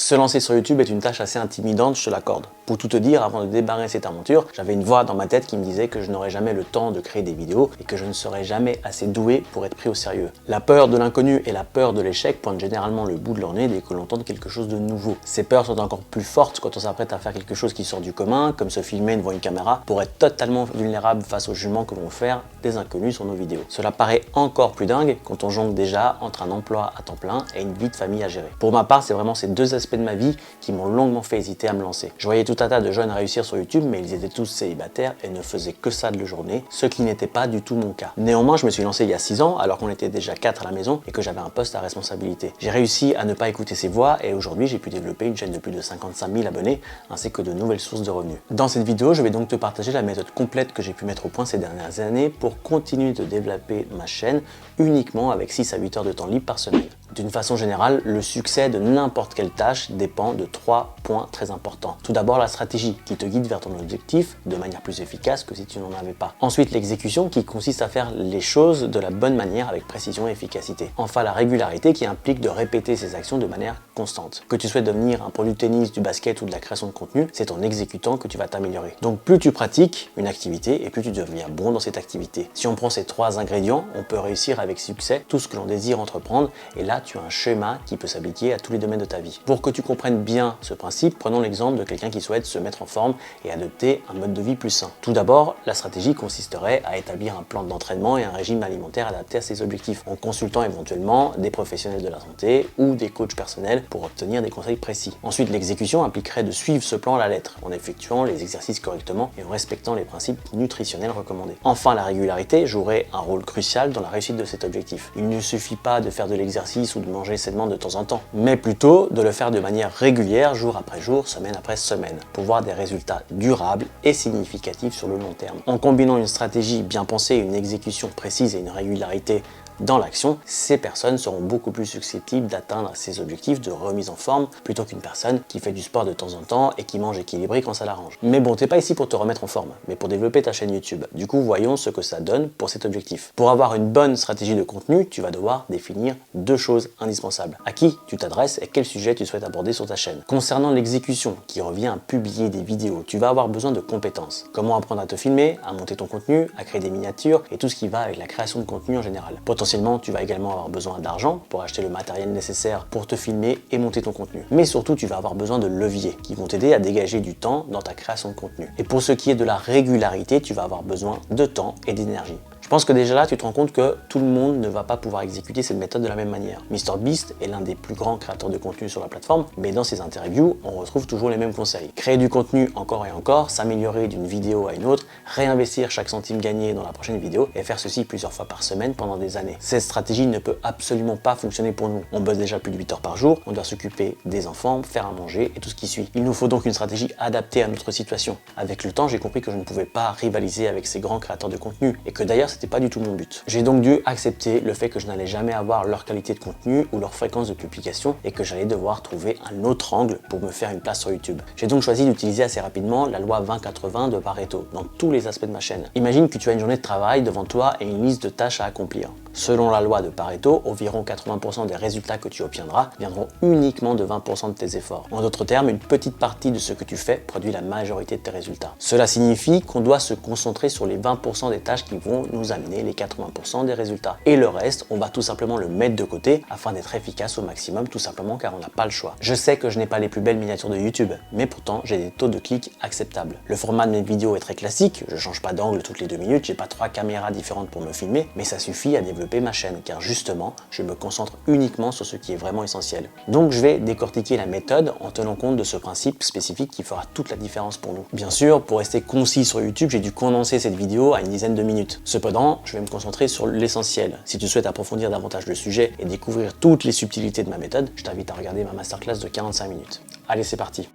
Se lancer sur YouTube est une tâche assez intimidante, je te l'accorde. Pour tout te dire, avant de démarrer cette aventure, j'avais une voix dans ma tête qui me disait que je n'aurais jamais le temps de créer des vidéos et que je ne serais jamais assez doué pour être pris au sérieux. La peur de l'inconnu et la peur de l'échec pointent généralement le bout de leur nez dès que l'on tente quelque chose de nouveau. Ces peurs sont encore plus fortes quand on s'apprête à faire quelque chose qui sort du commun, comme se filmer devant une caméra, pour être totalement vulnérable face au jugement que vont faire des inconnus sur nos vidéos. Cela paraît encore plus dingue quand on jongle déjà entre un emploi à temps plein et une vie de famille à gérer. Pour ma part, c'est vraiment ces deux aspects de ma vie qui m'ont longuement fait hésiter à me lancer. Je voyais tout un tas de jeunes réussir sur YouTube, mais ils étaient tous célibataires et ne faisaient que ça de la journée, ce qui n'était pas du tout mon cas. Néanmoins, je me suis lancé il y a 6 ans, alors qu'on était déjà 4 à la maison et que j'avais un poste à responsabilité. J'ai réussi à ne pas écouter ces voix et aujourd'hui, j'ai pu développer une chaîne de plus de 55 000 abonnés, ainsi que de nouvelles sources de revenus. Dans cette vidéo, je vais donc te partager la méthode complète que j'ai pu mettre au point ces dernières années pour continuer de développer ma chaîne uniquement avec 6 à 8 heures de temps libre par semaine. D'une façon générale, le succès de n'importe quelle tâche dépend de 3 points très importants. Tout d'abord, la stratégie qui te guide vers ton objectif de manière plus efficace que si tu n'en avais pas. Ensuite, l'exécution qui consiste à faire les choses de la bonne manière avec précision et efficacité. Enfin, la régularité qui implique de répéter ces actions de manière constante. Que tu souhaites devenir un pro du tennis, du basket ou de la création de contenu, c'est en exécutant que tu vas t'améliorer. Donc plus tu pratiques une activité et plus tu deviens bon dans cette activité. Si on prend ces 3 ingrédients, on peut réussir avec succès tout ce que l'on désire entreprendre et là, tu as un schéma qui peut s'appliquer à tous les domaines de ta vie. Pour que tu comprennes bien ce principe, prenons l'exemple de quelqu'un qui souhaite se mettre en forme et adopter un mode de vie plus sain. Tout d'abord, la stratégie consisterait à établir un plan d'entraînement et un régime alimentaire adapté à ses objectifs, en consultant éventuellement des professionnels de la santé ou des coachs personnels pour obtenir des conseils précis. Ensuite, l'exécution impliquerait de suivre ce plan à la lettre, en effectuant les exercices correctement et en respectant les principes nutritionnels recommandés. Enfin, la régularité jouerait un rôle crucial dans la réussite de cet objectif. Il ne suffit pas de faire de l'exercice ou de manger sainement de temps en temps, mais plutôt de le faire de manière régulière, jour après jour, semaine après semaine, pour voir des résultats durables et significatifs sur le long terme. En combinant une stratégie bien pensée, une exécution précise et une régularité dans l'action, ces personnes seront beaucoup plus susceptibles d'atteindre ces objectifs de remise en forme plutôt qu'une personne qui fait du sport de temps en temps et qui mange équilibré quand ça l'arrange. Mais bon, t'es pas ici pour te remettre en forme, mais pour développer ta chaîne YouTube. Du coup, voyons ce que ça donne pour cet objectif. Pour avoir une bonne stratégie de contenu, tu vas devoir définir 2 choses indispensables. À qui tu t'adresses et quel sujet tu souhaites aborder sur ta chaîne. Concernant l'exécution, qui revient à publier des vidéos, tu vas avoir besoin de compétences. Comment apprendre à te filmer, à monter ton contenu, à créer des miniatures et tout ce qui va avec la création de contenu en général. Potentiellement, tu vas également avoir besoin d'argent pour acheter le matériel nécessaire pour te filmer et monter ton contenu. Mais surtout, tu vas avoir besoin de leviers qui vont t'aider à dégager du temps dans ta création de contenu. Et pour ce qui est de la régularité, tu vas avoir besoin de temps et d'énergie. Je pense que déjà là, tu te rends compte que tout le monde ne va pas pouvoir exécuter cette méthode de la même manière. MrBeast est l'un des plus grands créateurs de contenu sur la plateforme, mais dans ses interviews, on retrouve toujours les mêmes conseils. Créer du contenu encore et encore, s'améliorer d'une vidéo à une autre, réinvestir chaque centime gagné dans la prochaine vidéo et faire ceci plusieurs fois par semaine pendant des années. Cette stratégie ne peut absolument pas fonctionner pour nous. On bosse déjà plus de 8 heures par jour, on doit s'occuper des enfants, faire à manger et tout ce qui suit. Il nous faut donc une stratégie adaptée à notre situation. Avec le temps, j'ai compris que je ne pouvais pas rivaliser avec ces grands créateurs de contenu et que d'ailleurs, c'était pas du tout mon but. J'ai donc dû accepter le fait que je n'allais jamais avoir leur qualité de contenu ou leur fréquence de publication et que j'allais devoir trouver un autre angle pour me faire une place sur YouTube. J'ai donc choisi d'utiliser assez rapidement la loi 20-80 de Pareto dans tous les aspects de ma chaîne. Imagine que tu as une journée de travail devant toi et une liste de tâches à accomplir. Selon la loi de Pareto, environ 80% des résultats que tu obtiendras viendront uniquement de 20% de tes efforts. En d'autres termes, une petite partie de ce que tu fais produit la majorité de tes résultats. Cela signifie qu'on doit se concentrer sur les 20% des tâches qui vont nous amener les 80% des résultats. Et le reste, on va tout simplement le mettre de côté afin d'être efficace au maximum, tout simplement car on n'a pas le choix. Je sais que je n'ai pas les plus belles miniatures de YouTube, mais pourtant j'ai des taux de clics acceptables. Le format de mes vidéos est très classique, je change pas d'angle toutes les 2 minutes, j'ai pas 3 caméras différentes pour me filmer, mais ça suffit à développer ma chaîne car justement je me concentre uniquement sur ce qui est vraiment essentiel. Donc je vais décortiquer la méthode en tenant compte de ce principe spécifique qui fera toute la différence pour nous. Bien sûr, pour rester concis sur YouTube, j'ai dû condenser cette vidéo à une dizaine de minutes. Cependant, je vais me concentrer sur l'essentiel. Si tu souhaites approfondir davantage le sujet et découvrir toutes les subtilités de ma méthode, je t'invite à regarder ma masterclass de 45 minutes. Allez, c'est parti.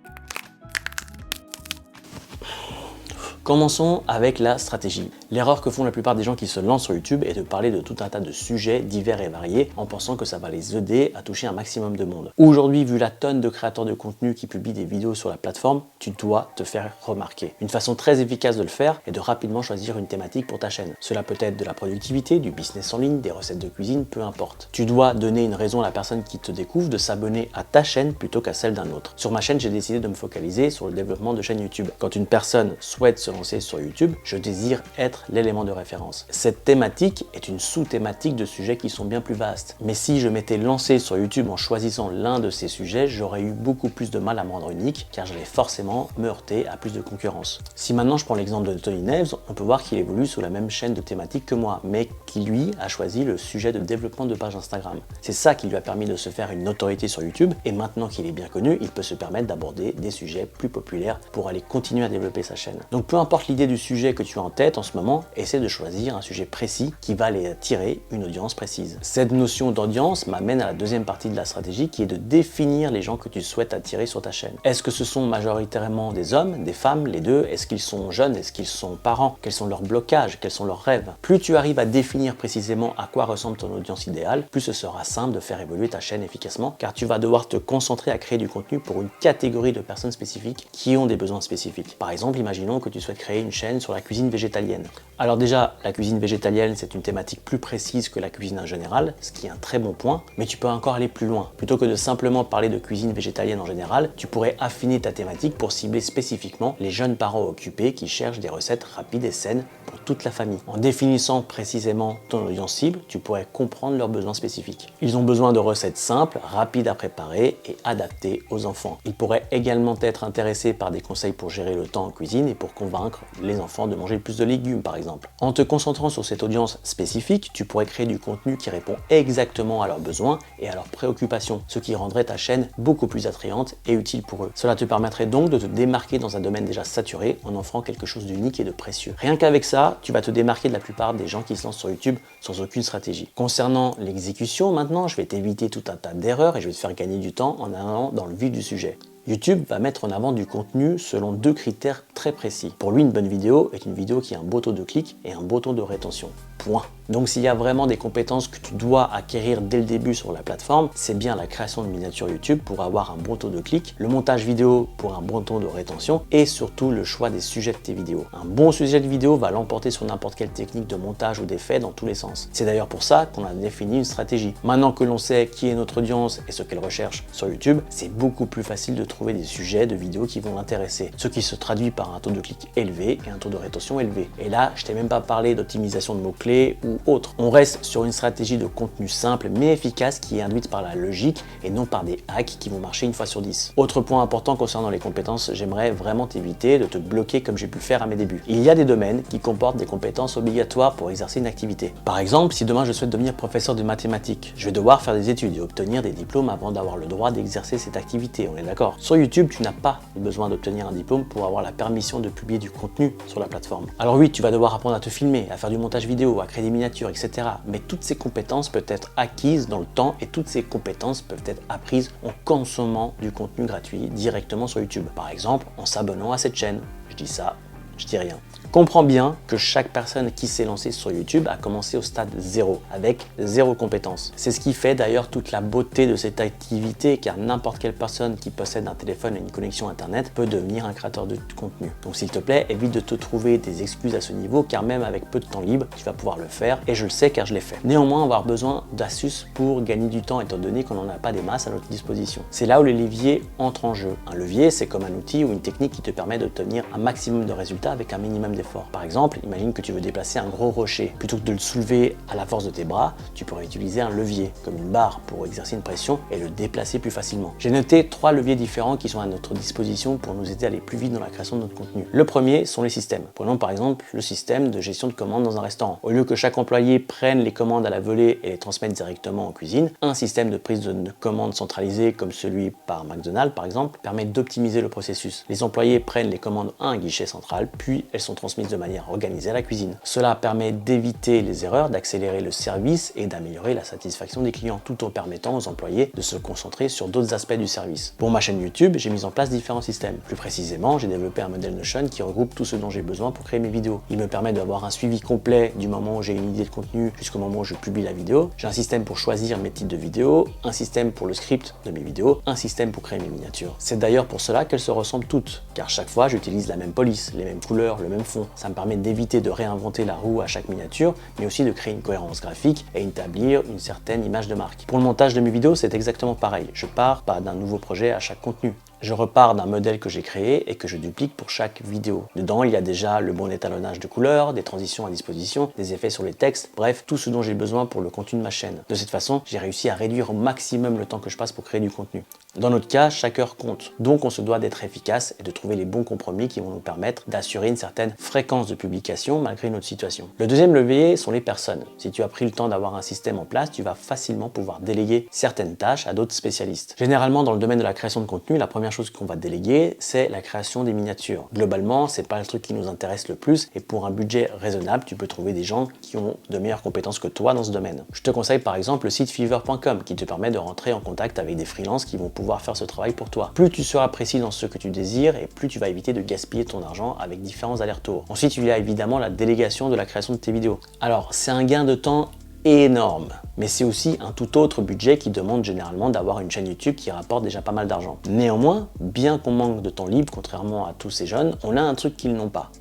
Commençons avec la stratégie. L'erreur que font la plupart des gens qui se lancent sur YouTube est de parler de tout un tas de sujets divers et variés en pensant que ça va les aider à toucher un maximum de monde. Aujourd'hui, vu la tonne de créateurs de contenu qui publient des vidéos sur la plateforme, tu dois te faire remarquer. Une façon très efficace de le faire est de rapidement choisir une thématique pour ta chaîne. Cela peut être de la productivité, du business en ligne, des recettes de cuisine, peu importe. Tu dois donner une raison à la personne qui te découvre de s'abonner à ta chaîne plutôt qu'à celle d'un autre. Sur ma chaîne, j'ai décidé de me focaliser sur le développement de chaîne YouTube. Quand une personne souhaite se lancer sur YouTube, je désire être l'élément de référence. Cette thématique est une sous-thématique de sujets qui sont bien plus vastes. Mais si je m'étais lancé sur YouTube en choisissant l'un de ces sujets, j'aurais eu beaucoup plus de mal à me rendre unique car j'allais forcément me heurter à plus de concurrence. Si maintenant je prends l'exemple de Tony Neves, on peut voir qu'il évolue sous la même chaîne de thématique que moi, mais qui lui a choisi le sujet de développement de page Instagram. C'est ça qui lui a permis de se faire une notoriété sur YouTube et maintenant qu'il est bien connu, il peut se permettre d'aborder des sujets plus populaires pour aller continuer à développer sa chaîne. Donc peu importe l'idée du sujet que tu as en tête en ce moment, essaie de choisir un sujet précis qui va aller attirer une audience précise. Cette notion d'audience m'amène à la deuxième partie de la stratégie qui est de définir les gens que tu souhaites attirer sur ta chaîne. Est-ce que ce sont majoritairement des hommes, des femmes, les deux? Est-ce qu'ils sont jeunes? Est-ce qu'ils sont parents? Quels sont leurs blocages? Quels sont leurs rêves? Plus tu arrives à définir précisément à quoi ressemble ton audience idéale, plus ce sera simple de faire évoluer ta chaîne efficacement car tu vas devoir te concentrer à créer du contenu pour une catégorie de personnes spécifiques qui ont des besoins spécifiques. Par exemple, imaginons que tu souhaites créer une chaîne sur la cuisine végétalienne. Alors déjà, la cuisine végétalienne, c'est une thématique plus précise que la cuisine en général, ce qui est un très bon point, mais tu peux encore aller plus loin. Plutôt que de simplement parler de cuisine végétalienne en général, tu pourrais affiner ta thématique pour cibler spécifiquement les jeunes parents occupés qui cherchent des recettes rapides et saines pour toute la famille. En définissant précisément ton audience cible, tu pourrais comprendre leurs besoins spécifiques. Ils ont besoin de recettes simples, rapides à préparer et adaptées aux enfants. Ils pourraient également être intéressés par des conseils pour gérer le temps en cuisine et pour convaincre les enfants de manger plus de légumes par exemple. En te concentrant sur cette audience spécifique, tu pourrais créer du contenu qui répond exactement à leurs besoins et à leurs préoccupations, ce qui rendrait ta chaîne beaucoup plus attrayante et utile pour eux. Cela te permettrait donc de te démarquer dans un domaine déjà saturé en offrant quelque chose d'unique et de précieux. Rien qu'avec ça, tu vas te démarquer de la plupart des gens qui se lancent sur YouTube sans aucune stratégie. Concernant l'exécution maintenant, je vais t'éviter tout un tas d'erreurs et je vais te faire gagner du temps en allant dans le vif du sujet. YouTube va mettre en avant du contenu selon deux critères très précis. Pour lui, une bonne vidéo est une vidéo qui a un beau taux de clic et un beau taux de rétention. Point. Donc s'il y a vraiment des compétences que tu dois acquérir dès le début sur la plateforme, c'est bien la création de miniatures YouTube pour avoir un bon taux de clic, le montage vidéo pour un bon taux de rétention et surtout le choix des sujets de tes vidéos. Un bon sujet de vidéo va l'emporter sur n'importe quelle technique de montage ou d'effet dans tous les sens. C'est d'ailleurs pour ça qu'on a défini une stratégie. Maintenant que l'on sait qui est notre audience et ce qu'elle recherche sur YouTube, c'est beaucoup plus facile de trouver des sujets de vidéos qui vont l'intéresser, ce qui se traduit par un taux de clic élevé et un taux de rétention élevé. Et là, je t'ai même pas parlé d'optimisation de mots-clés ou autre. On reste sur une stratégie de contenu simple mais efficace qui est induite par la logique et non par des hacks qui vont marcher une fois sur 10. Autre point important concernant les compétences, j'aimerais vraiment t'éviter de te bloquer comme j'ai pu le faire à mes débuts. Il y a des domaines qui comportent des compétences obligatoires pour exercer une activité. Par exemple, si demain je souhaite devenir professeur de mathématiques, je vais devoir faire des études et obtenir des diplômes avant d'avoir le droit d'exercer cette activité, on est d'accord? Sur YouTube, tu n'as pas besoin d'obtenir un diplôme pour avoir la permission de publier du contenu sur la plateforme. Alors oui, tu vas devoir apprendre à te filmer, à faire du montage vidéo, à créer des miniatures, etc. Mais toutes ces compétences peuvent être acquises dans le temps et toutes ces compétences peuvent être apprises en consommant du contenu gratuit directement sur YouTube. Par exemple, en s'abonnant à cette chaîne. Je dis ça, je dis rien. Comprends bien que chaque personne qui s'est lancée sur YouTube a commencé au stade 0, avec 0 compétences. C'est ce qui fait d'ailleurs toute la beauté de cette activité, car n'importe quelle personne qui possède un téléphone et une connexion internet peut devenir un créateur de contenu. Donc s'il te plaît, évite de te trouver des excuses à ce niveau, car même avec peu de temps libre, tu vas pouvoir le faire, et je le sais car je l'ai fait. Néanmoins, on va avoir besoin d'astuces pour gagner du temps, étant donné qu'on n'en a pas des masses à notre disposition. C'est là où le levier entre en jeu. Un levier, c'est comme un outil ou une technique qui te permet d'obtenir un maximum de résultats avec un minimum d'effort. Par exemple, imagine que tu veux déplacer un gros rocher. Plutôt que de le soulever à la force de tes bras, tu pourrais utiliser un levier, comme une barre, pour exercer une pression et le déplacer plus facilement. J'ai noté 3 leviers différents qui sont à notre disposition pour nous aider à aller plus vite dans la création de notre contenu. Le premier sont les systèmes. Prenons par exemple le système de gestion de commandes dans un restaurant. Au lieu que chaque employé prenne les commandes à la volée et les transmette directement en cuisine, un système de prise de commandes centralisé comme celui par McDonald's par exemple permet d'optimiser le processus. Les employés prennent les commandes à un guichet central, puis elles sont transférées transmises de manière organisée à la cuisine. Cela permet d'éviter les erreurs, d'accélérer le service et d'améliorer la satisfaction des clients, tout en permettant aux employés de se concentrer sur d'autres aspects du service. Pour ma chaîne YouTube, j'ai mis en place différents systèmes. Plus précisément, j'ai développé un modèle Notion qui regroupe tout ce dont j'ai besoin pour créer mes vidéos. Il me permet d'avoir un suivi complet du moment où j'ai une idée de contenu jusqu'au moment où je publie la vidéo. J'ai un système pour choisir mes titres de vidéos, un système pour le script de mes vidéos, un système pour créer mes miniatures. C'est d'ailleurs pour cela qu'elles se ressemblent toutes, car chaque fois j'utilise la même police, les mêmes couleurs, le même fond. Ça me permet d'éviter de réinventer la roue à chaque miniature, mais aussi de créer une cohérence graphique et établir une certaine image de marque. Pour le montage de mes vidéos, c'est exactement pareil. Je pars pas d'un nouveau projet à chaque contenu. Je repars d'un modèle que j'ai créé et que je duplique pour chaque vidéo. Dedans, il y a déjà le bon étalonnage de couleurs, des transitions à disposition, des effets sur les textes, bref, tout ce dont j'ai besoin pour le contenu de ma chaîne. De cette façon, j'ai réussi à réduire au maximum le temps que je passe pour créer du contenu. Dans notre cas, chaque heure compte. Donc, on se doit d'être efficace et de trouver les bons compromis qui vont nous permettre d'assurer une certaine fréquence de publication malgré notre situation. Le deuxième levier sont les personnes. Si tu as pris le temps d'avoir un système en place, tu vas facilement pouvoir déléguer certaines tâches à d'autres spécialistes. Généralement, dans le domaine de la création de contenu, la première chose qu'on va déléguer, c'est la création des miniatures. Globalement, c'est pas le truc qui nous intéresse le plus et pour un budget raisonnable, tu peux trouver des gens qui ont de meilleures compétences que toi dans ce domaine. Je te conseille par exemple le site fiverr.com qui te permet de rentrer en contact avec des freelances qui vont pouvoir faire ce travail pour toi. Plus tu seras précis dans ce que tu désires et plus tu vas éviter de gaspiller ton argent avec différents allers-retours. Ensuite, il y a évidemment la délégation de la création de tes vidéos. Alors, c'est un gain de temps énorme, mais c'est aussi un tout autre budget qui demande généralement d'avoir une chaîne YouTube qui rapporte déjà pas mal d'argent. Néanmoins, bien qu'on manque de temps libre, contrairement à tous ces jeunes, on a un truc qu'ils n'ont pas.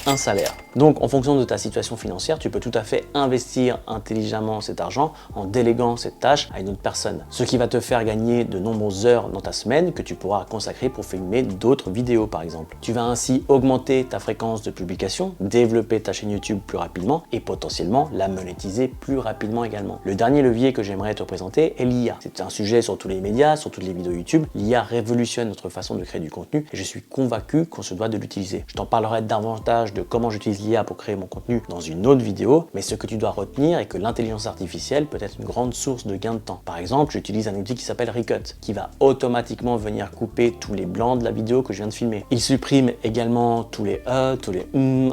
Un salaire. Donc en fonction de ta situation financière, tu peux tout à fait investir intelligemment cet argent en déléguant cette tâche à une autre personne. Ce qui va te faire gagner de nombreuses heures dans ta semaine que tu pourras consacrer pour filmer d'autres vidéos par exemple. Tu vas ainsi augmenter ta fréquence de publication, développer ta chaîne YouTube plus rapidement et potentiellement la monétiser plus rapidement également. Le dernier levier que j'aimerais te présenter est l'IA. C'est un sujet sur tous les médias, sur toutes les vidéos YouTube. L'IA révolutionne notre façon de créer du contenu et je suis convaincu qu'on se doit de l'utiliser. Je t'en parlerai davantage de comment j'utilise l'IA pour créer mon contenu dans une autre vidéo, mais ce que tu dois retenir est que l'intelligence artificielle peut être une grande source de gain de temps. Par exemple, j'utilise un outil qui s'appelle Recut, qui va automatiquement venir couper tous les blancs de la vidéo que je viens de filmer. Il supprime également tous les tous les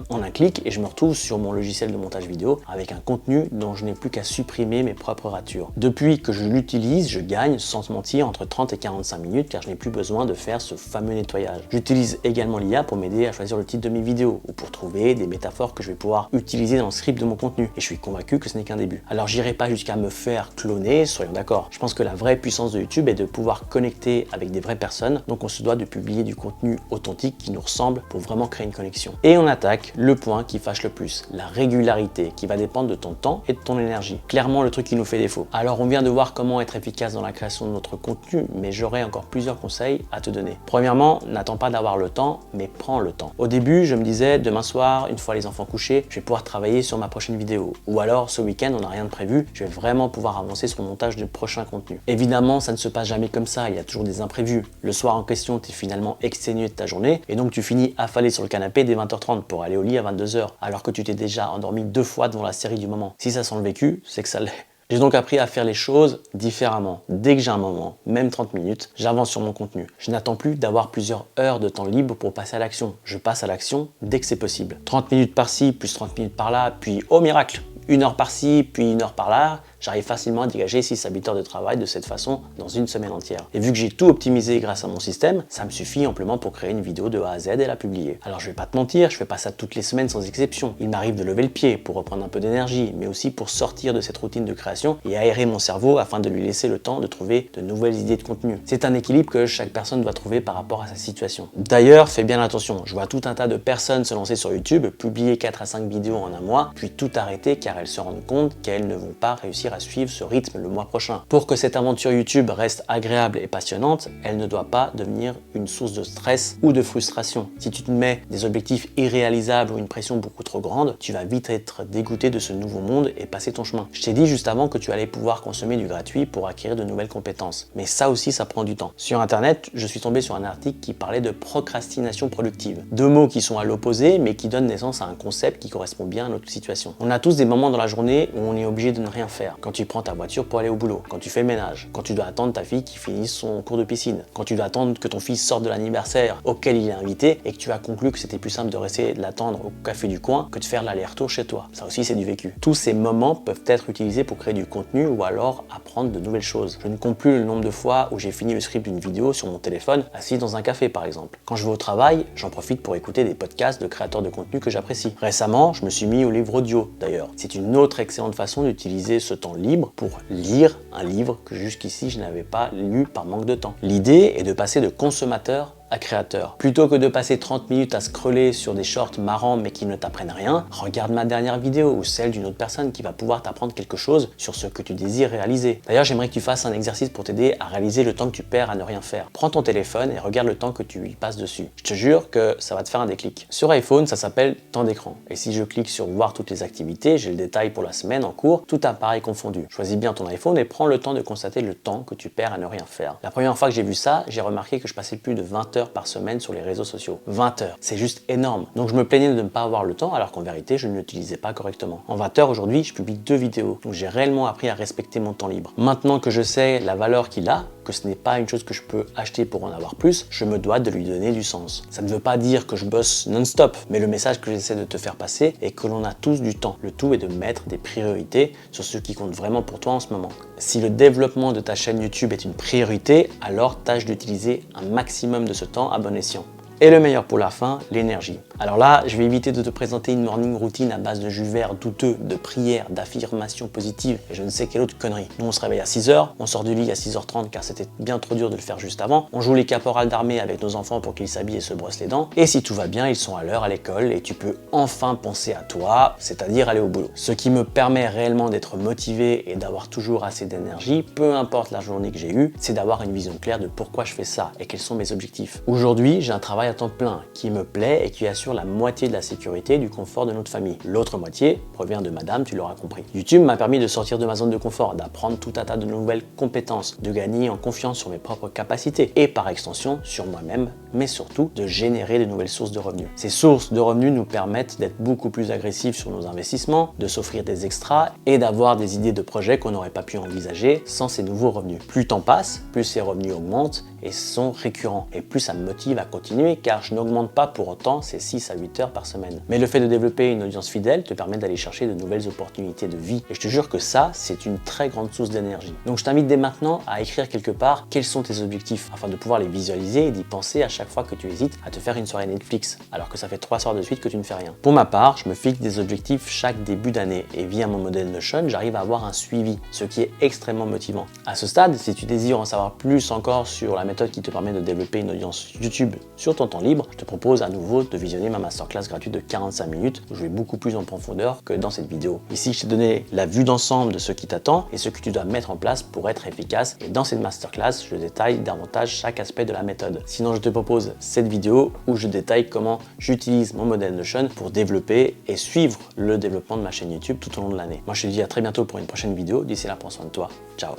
en un clic et je me retrouve sur mon logiciel de montage vidéo avec un contenu dont je n'ai plus qu'à supprimer mes propres ratures. Depuis que je l'utilise, je gagne, sans te mentir, entre 30 et 45 minutes car je n'ai plus besoin de faire ce fameux nettoyage. J'utilise également l'IA pour m'aider à choisir le titre de mes vidéos ou pour trouver des métaphores que je vais pouvoir utiliser dans le script de mon contenu et je suis convaincu que ce n'est qu'un début. Alors j'irai pas jusqu'à me faire cloner, soyons d'accord. Je pense que la vraie puissance de YouTube est de pouvoir connecter avec des vraies personnes, donc on se doit de publier du contenu authentique qui nous ressemble pour vraiment créer une connexion. Et on attaque le point qui fâche le plus, la régularité qui va dépendre de ton temps et de ton énergie. Clairement le truc qui nous fait défaut. Alors on vient de voir comment être efficace dans la création de notre contenu, mais j'aurai encore plusieurs conseils à te donner. Premièrement, n'attends pas d'avoir le temps, mais prends le temps. Au début, je me disais demain soir, une fois les enfants couchés, je vais pouvoir travailler sur ma prochaine vidéo. Ou alors ce week-end, on n'a rien de prévu, je vais vraiment pouvoir avancer sur le montage de prochains contenus. Évidemment, ça ne se passe jamais comme ça, il y a toujours des imprévus. Le soir en question, tu es finalement exténué de ta journée et donc tu finis affalé sur le canapé dès 20h30 pour aller au lit à 22h, alors que tu t'es déjà endormi 2 fois devant la série du moment. Si ça sent le vécu, c'est que ça l'est. J'ai donc appris à faire les choses différemment. Dès que j'ai un moment, même 30 minutes, j'avance sur mon contenu. Je n'attends plus d'avoir plusieurs heures de temps libre pour passer à l'action. Je passe à l'action dès que c'est possible. 30 minutes par-ci, plus 30 minutes par-là, puis oh miracle, 1 heure par-ci, puis 1 heure par-là, j'arrive facilement à dégager 6 à 8 heures de travail de cette façon dans une semaine entière. Et vu que j'ai tout optimisé grâce à mon système, ça me suffit amplement pour créer une vidéo de A à Z et la publier. Alors je vais pas te mentir, je fais pas ça toutes les semaines sans exception. Il m'arrive de lever le pied pour reprendre un peu d'énergie, mais aussi pour sortir de cette routine de création et aérer mon cerveau afin de lui laisser le temps de trouver de nouvelles idées de contenu. C'est un équilibre que chaque personne doit trouver par rapport à sa situation. D'ailleurs, fais bien attention, je vois tout un tas de personnes se lancer sur YouTube, publier 4 à 5 vidéos en un mois, puis tout arrêter car elles se rendent compte qu'elles ne vont pas réussir à suivre ce rythme le mois prochain. Pour que cette aventure YouTube reste agréable et passionnante, elle ne doit pas devenir une source de stress ou de frustration. Si tu te mets des objectifs irréalisables ou une pression beaucoup trop grande, tu vas vite être dégoûté de ce nouveau monde et passer ton chemin. Je t'ai dit juste avant que tu allais pouvoir consommer du gratuit pour acquérir de nouvelles compétences. Mais ça aussi, ça prend du temps. Sur internet, je suis tombé sur un article qui parlait de procrastination productive. 2 mots qui sont à l'opposé, mais qui donnent naissance à un concept qui correspond bien à notre situation. On a tous des moments dans la journée où on est obligé de ne rien faire. quand tu prends ta voiture pour aller au boulot, quand tu fais le ménage, quand tu dois attendre ta fille qui finisse son cours de piscine, quand tu dois attendre que ton fils sorte de l'anniversaire auquel il est invité et que tu as conclu que c'était plus simple de rester de l'attendre au café du coin que de faire l'aller-retour chez toi. Ça aussi, c'est du vécu. Tous ces moments peuvent être utilisés pour créer du contenu ou alors apprendre de nouvelles choses. Je ne compte plus le nombre de fois où j'ai fini le script d'une vidéo sur mon téléphone assis dans un café par exemple. Quand je vais au travail, j'en profite pour écouter des podcasts de créateurs de contenu que j'apprécie. Récemment, je me suis mis au livre audio d'ailleurs. C'est une autre excellente façon d'utiliser ce temps libre pour lire un livre que jusqu'ici je n'avais pas lu par manque de temps. L'idée est de passer de consommateur à créateur. Plutôt que de passer 30 minutes à scroller sur des shorts marrants mais qui ne t'apprennent rien, regarde ma dernière vidéo ou celle d'une autre personne qui va pouvoir t'apprendre quelque chose sur ce que tu désires réaliser. D'ailleurs, j'aimerais que tu fasses un exercice pour t'aider à réaliser le temps que tu perds à ne rien faire. Prends ton téléphone et regarde le temps que tu y passes dessus. Je te jure que ça va te faire un déclic. Sur iPhone, ça s'appelle temps d'écran. Et si je clique sur voir toutes les activités, j'ai le détail pour la semaine en cours, tout appareil confondu. Choisis bien ton iPhone et prends le temps de constater le temps que tu perds à ne rien faire. La première fois que j'ai vu ça, j'ai remarqué que je passais plus de 20 heures par semaine sur les réseaux sociaux. 20 heures, c'est juste énorme. Donc je me plaignais de ne pas avoir le temps alors qu'en vérité je ne l'utilisais pas correctement. En 20 heures aujourd'hui, je publie 2 vidéos. Donc j'ai réellement appris à respecter mon temps libre. Maintenant que je sais la valeur qu'il a, que ce n'est pas une chose que je peux acheter pour en avoir plus, je me dois de lui donner du sens. Ça ne veut pas dire que je bosse non-stop, mais le message que j'essaie de te faire passer est que l'on a tous du temps. Le tout est de mettre des priorités sur ce qui compte vraiment pour toi en ce moment. Si le développement de ta chaîne YouTube est une priorité, alors tâche d'utiliser un maximum de ce temps à bon escient. Et le meilleur pour la fin, l'énergie. Alors là, je vais éviter de te présenter une morning routine à base de jus vert douteux, de prières, d'affirmations positives et je ne sais quelle autre connerie. Nous, on se réveille à 6h, on sort du lit à 6h30 car c'était bien trop dur de le faire juste avant. On joue les caporales d'armée avec nos enfants pour qu'ils s'habillent et se brossent les dents. Et si tout va bien, ils sont à l'heure à l'école et tu peux enfin penser à toi, c'est-à-dire aller au boulot. Ce qui me permet réellement d'être motivé et d'avoir toujours assez d'énergie, peu importe la journée que j'ai eue, c'est d'avoir une vision claire de pourquoi je fais ça et quels sont mes objectifs. Aujourd'hui, j'ai un travail à temps plein qui me plaît et qui assure la moitié de la sécurité et du confort de notre famille. L'autre moitié provient de madame, tu l'auras compris. YouTube m'a permis de sortir de ma zone de confort, d'apprendre tout un tas de nouvelles compétences, de gagner en confiance sur mes propres capacités et par extension sur moi-même, mais surtout de générer de nouvelles sources de revenus. Ces sources de revenus nous permettent d'être beaucoup plus agressifs sur nos investissements, de s'offrir des extras et d'avoir des idées de projets qu'on n'aurait pas pu envisager sans ces nouveaux revenus. Plus le temps passe, plus ces revenus augmentent et sont récurrents et plus ça me motive à continuer car je n'augmente pas pour autant ces 6 à 8 heures par semaine. Mais le fait de développer une audience fidèle te permet d'aller chercher de nouvelles opportunités de vie et je te jure que ça, c'est une très grande source d'énergie. Donc je t'invite dès maintenant à écrire quelque part quels sont tes objectifs afin de pouvoir les visualiser et d'y penser à chaque fois que tu hésites à te faire une soirée Netflix alors que ça fait 3 soirs de suite que tu ne fais rien. Pour ma part, je me fixe des objectifs chaque début d'année et via mon modèle Notion, j'arrive à avoir un suivi, ce qui est extrêmement motivant. À ce stade, si tu désires en savoir plus encore sur la méthode qui te permet de développer une audience YouTube sur ton temps libre, je te propose à nouveau de visionner ma masterclass gratuite de 45 minutes où je vais beaucoup plus en profondeur que dans cette vidéo. Ici, je t'ai donné la vue d'ensemble de ce qui t'attend et ce que tu dois mettre en place pour être efficace. Et dans cette masterclass, je détaille davantage chaque aspect de la méthode. Sinon, je te propose cette vidéo où je détaille comment j'utilise mon modèle Notion pour développer et suivre le développement de ma chaîne YouTube tout au long de l'année. Moi, je te dis à très bientôt pour une prochaine vidéo. D'ici là, prends soin de toi. Ciao.